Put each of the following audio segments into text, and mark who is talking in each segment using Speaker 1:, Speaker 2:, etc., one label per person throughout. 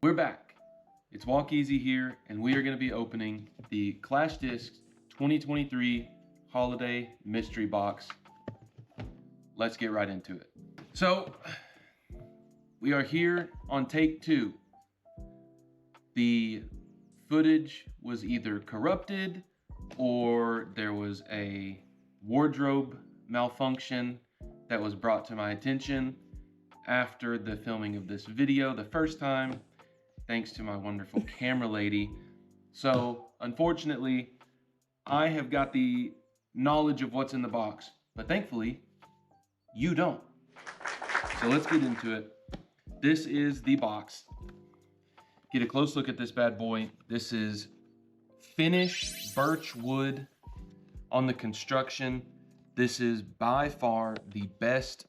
Speaker 1: We're back. It's ItsWalkEazy here, and we are going to be opening the Clash Discs 2023 Holiday Mystery Box. Let's get right into it. So, we are here on take 2. The footage was either corrupted or there was a wardrobe malfunction that was brought to my attention after the filming of this video the first time, thanks to my wonderful camera lady. So unfortunately, I have got the knowledge of what's in the box, but thankfully you don't. So let's get into it. This is the box. Get a close look at this bad boy. This is finished birch wood on the construction. This is by far the best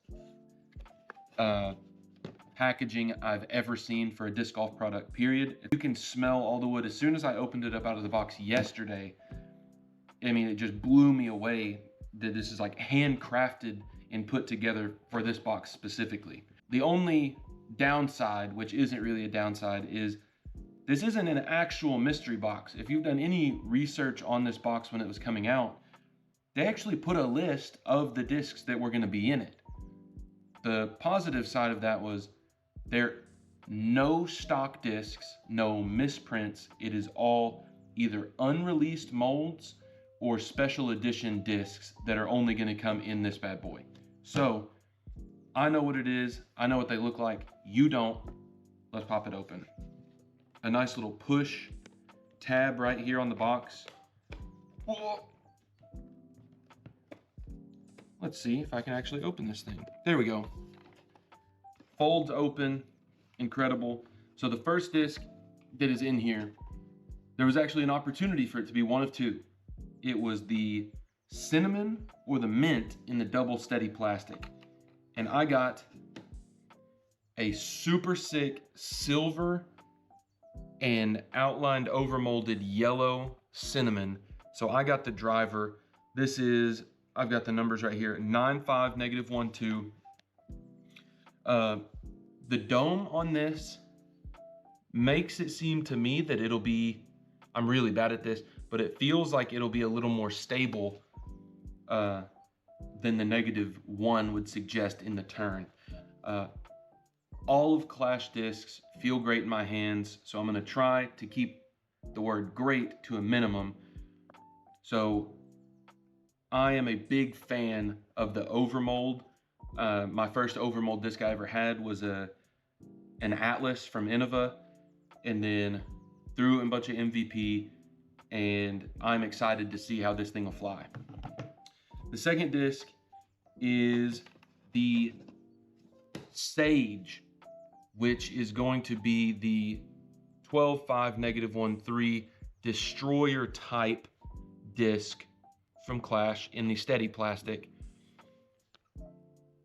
Speaker 1: packaging I've ever seen for a disc golf product, period. You can smell all the wood. As soon as I opened it up out of the box yesterday, I mean, it just blew me away that this is like handcrafted and put together for this box specifically. The only downside, which isn't really a downside, is this isn't an actual mystery box. If you've done any research on this box when it was coming out, they actually put a list of the discs that were gonna be in it. The positive side of that was there are no stock discs, no misprints. It is all either unreleased molds or special edition discs that are only gonna come in this bad boy. So I know what it is. I know what they look like. You don't. Let's pop it open. A nice little push tab right here on the box. Whoa. Let's see if I can actually open this thing. There we go. Folds open, incredible. So the first disc that is in here, there was actually an opportunity for it to be one of two. It was the cinnamon or the mint in the double steady plastic. And I got a super sick silver and outlined overmolded yellow cinnamon. So I got the driver. This is, I've got the numbers right here, 95 -12. The dome on this makes it seem to me that it'll be, I'm really bad at this, but it feels like it'll be a little more stable than the -1 would suggest in the turn. All of Clash discs feel great in my hands, so I'm gonna try to keep the word great to a minimum. So I am a big fan of the overmold. My first overmold disc I ever had was an Atlas from Innova, and then threw in a bunch of MVP, and I'm excited to see how this thing will fly. The second disc is the Sage, which is going to be the 12-5 -13 destroyer type disc from Clash in the steady plastic.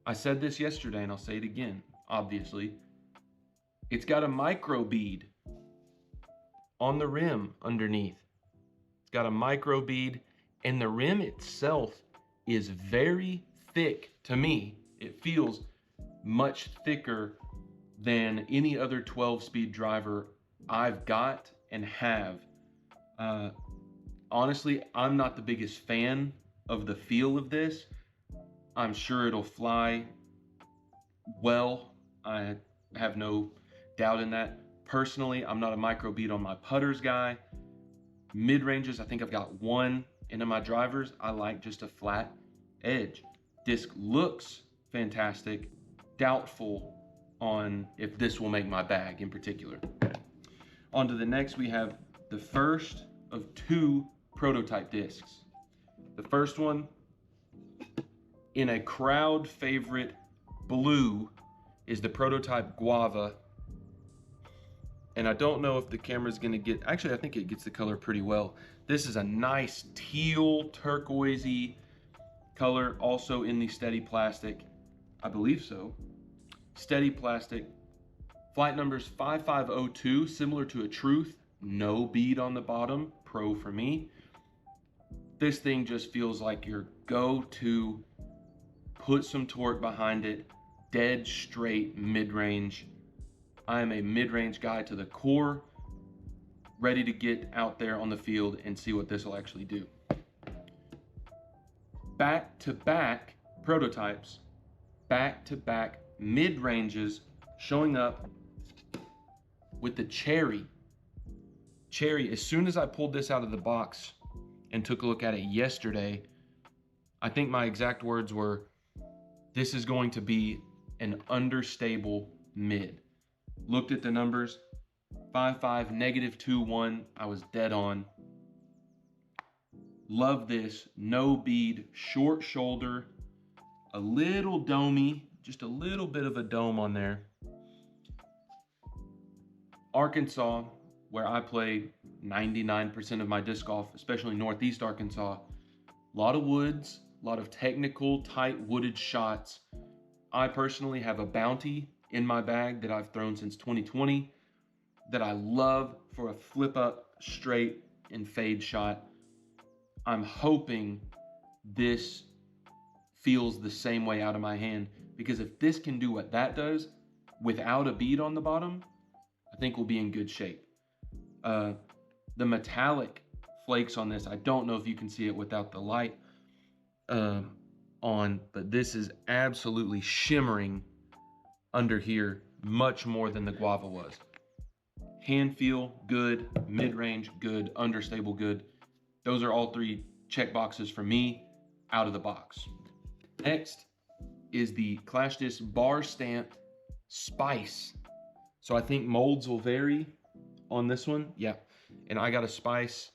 Speaker 1: I said this yesterday and I'll say it again, obviously. It's got a micro bead on the rim underneath. It's got a micro bead, and the rim itself is very thick to me. It feels much thicker than any other 12-speed driver I've got and have. Honestly, I'm not the biggest fan of the feel of this. I'm sure it'll fly well. I have no doubt in that. Personally, I'm not a micro bead on my putters guy. Mid-ranges, I think I've got one. And in my drivers, I like just a flat edge. Disc looks fantastic. Doubtful on if this will make my bag in particular. On to the next, we have the first of 2 prototype discs. The first one, in a crowd favorite blue, is the prototype Guava. And I don't know if the camera's gonna get, actually I think it gets the color pretty well. This is a nice teal turquoisey color, also in the steady plastic. I believe so. Steady plastic. Flight number's 5502, similar to a Truth. No bead on the bottom, pro for me. This thing just feels like your go-to, put some torque behind it, dead straight mid-range I am a mid-range guy to the core, ready to get out there on the field and see what this will actually do. Back-to-back prototypes, back-to-back mid-ranges showing up with the cherry. As soon as I pulled this out of the box and took a look at it yesterday, I think my exact words were, this is going to be an understable mid. Looked at the numbers, 5.5, -2.1, I was dead on. Love this, no bead, short shoulder, a little domey, just a little bit of a dome on there. Arkansas, where I play 99% of my disc golf, especially Northeast Arkansas, a lot of woods, a lot of technical, tight wooded shots. I personally have a Bounty in my bag that I've thrown since 2020 that I love for a flip up, straight, and fade shot. I'm hoping this feels the same way out of my hand, because if this can do what that does without a bead on the bottom, I think we'll be in good shape. The metallic flakes on this, I don't know if you can see it without the light on, but this is absolutely shimmering under here, much more than the guava was. Hand feel, good. Mid-range, good. Understable, good. Those are all three check boxes for me out of the box. Next is the Clash Disc bar stamped Spice. So I think molds will vary on this one. Yeah, and I got a Spice.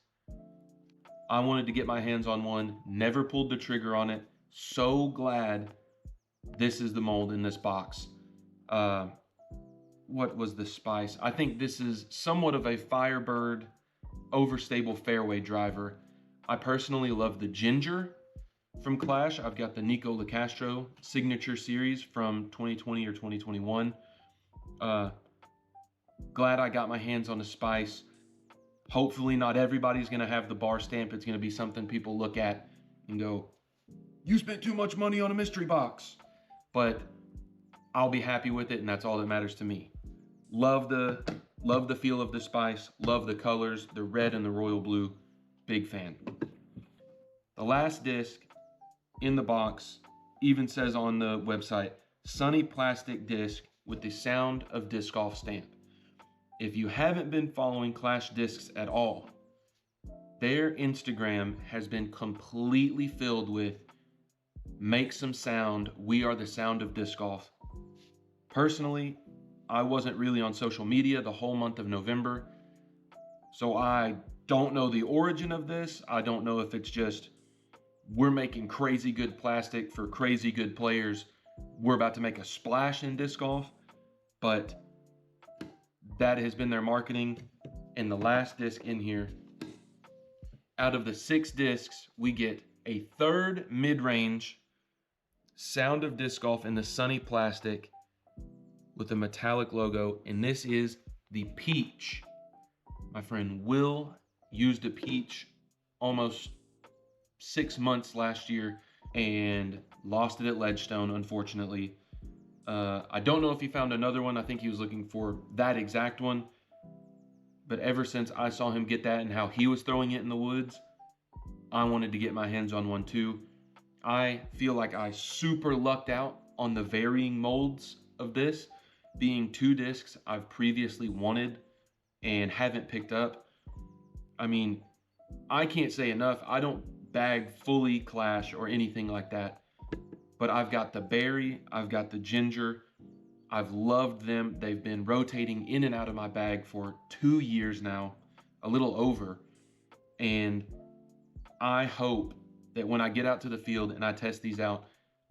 Speaker 1: I wanted to get my hands on one, never pulled the trigger on it. So glad this is the mold in this box. What was the Spice? I think this is somewhat of a Firebird overstable fairway driver. I personally love the Ginger from Clash. I've got the Nico LaCastro signature series from 2020 or 2021. Glad I got my hands on a Spice. Hopefully not everybody's gonna have the bar stamp. It's gonna be something people look at and go, you spent too much money on a mystery box. But I'll be happy with it, and that's all that matters to me. Love the feel of the Spice, love the colors, the red and the royal blue, big fan. The last disc in the box even says on the website, Sunny plastic disc with the Sound of Disc Golf stamp. If you haven't been following Clash Discs at all, their Instagram has been completely filled with make some sound, we are the sound of disc golf. Personally, I wasn't really on social media the whole month of November, so I don't know the origin of this. I don't know if it's just we're making crazy good plastic for crazy good players. We're about to make a splash in disc golf, but that has been their marketing. And the last disc in here, out of the 6 discs, we get a third mid-range Sound of Disc Golf in the Sunny plastic with a metallic logo, and this is the Peach. My friend Will used a Peach almost 6 months last year and lost it at Ledgestone, unfortunately. I don't know if he found another one. I think he was looking for that exact one. But ever since I saw him get that and how he was throwing it in the woods, I wanted to get my hands on one too. I feel like I super lucked out on the varying molds of this, being 2 discs I've previously wanted and haven't picked up. I mean, I can't say enough. I don't bag fully Clash or anything like that, but I've got the Berry, I've got the Ginger. I've loved them. They've been rotating in and out of my bag for 2 years now, a little over. And I hope that when I get out to the field and I test these out,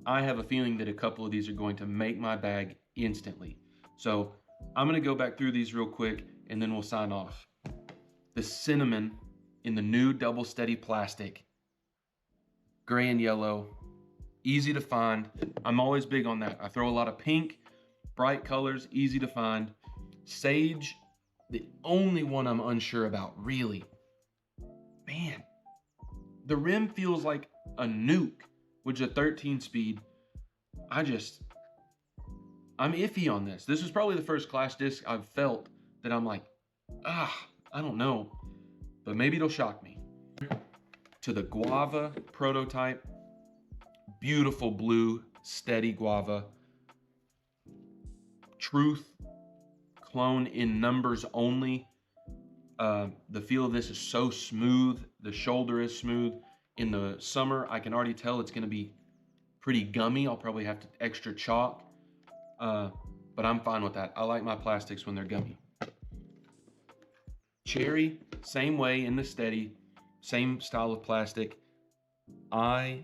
Speaker 1: I have a feeling that a couple of these are going to make my bag instantly. So I'm going to go back through these real quick and then we'll sign off. The Cinnamon in the new double steady plastic, gray and yellow, easy to find. I'm always big on that. I throw a lot of pink, bright colors, easy to find. Sage, the only one I'm unsure about, really. Man, the rim feels like a nuke, which is a 13 speed. I'm iffy on this. This is probably the first Clash disc I've felt that I'm like, I don't know. But maybe it'll shock me. To the Guava prototype. Beautiful blue, steady guava. Truth, clone in numbers only. The feel of this is so smooth. The shoulder is smooth. In the summer, I can already tell it's going to be pretty gummy. I'll probably have to extra chalk. But I'm fine with that. I like my plastics when they're gummy. Cherry, same way in the steady, same style of plastic. I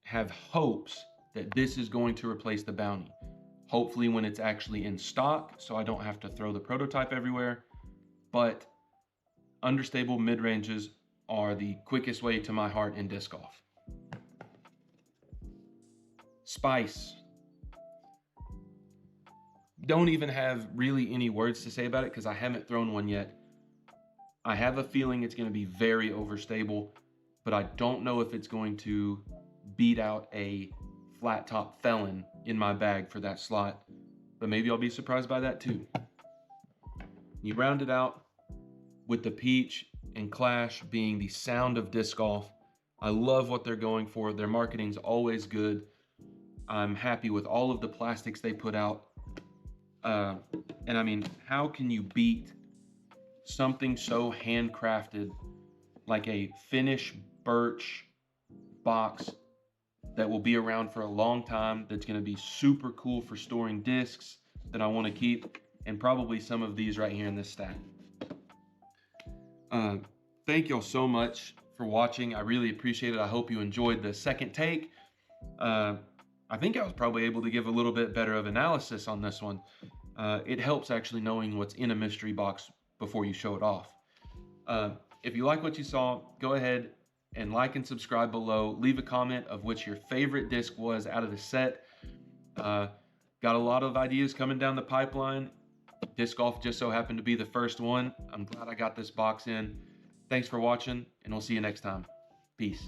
Speaker 1: have hopes that this is going to replace the Bounty. Hopefully when it's actually in stock, so I don't have to throw the prototype everywhere. But understable mid-ranges are the quickest way to my heart in disc golf. Spice. Don't even have really any words to say about it because I haven't thrown one yet. I have a feeling it's going to be very overstable, but I don't know if it's going to beat out a flat top Felon in my bag for that slot, but maybe I'll be surprised by that too. You round it out with the Peach and Clash being the sound of disc golf. I love what they're going for. Their marketing's always good. I'm happy with all of the plastics they put out. And I mean, how can you beat something so handcrafted like a Finnish birch box that will be around for a long time, that's going to be super cool for storing discs that I want to keep, and probably some of these right here in this stack. Thank y'all so much for watching. I really appreciate it. I hope you enjoyed the second take. I think I was probably able to give a little bit better of analysis on this one. It helps actually knowing what's in a mystery box before you show it off. If you like what you saw, go ahead and like and subscribe below. Leave a comment of which your favorite disc was out of the set. Got a lot of ideas coming down the pipeline. Disc golf just so happened to be the first one. I'm glad I got this box in. Thanks for watching, and we'll see you next time. Peace.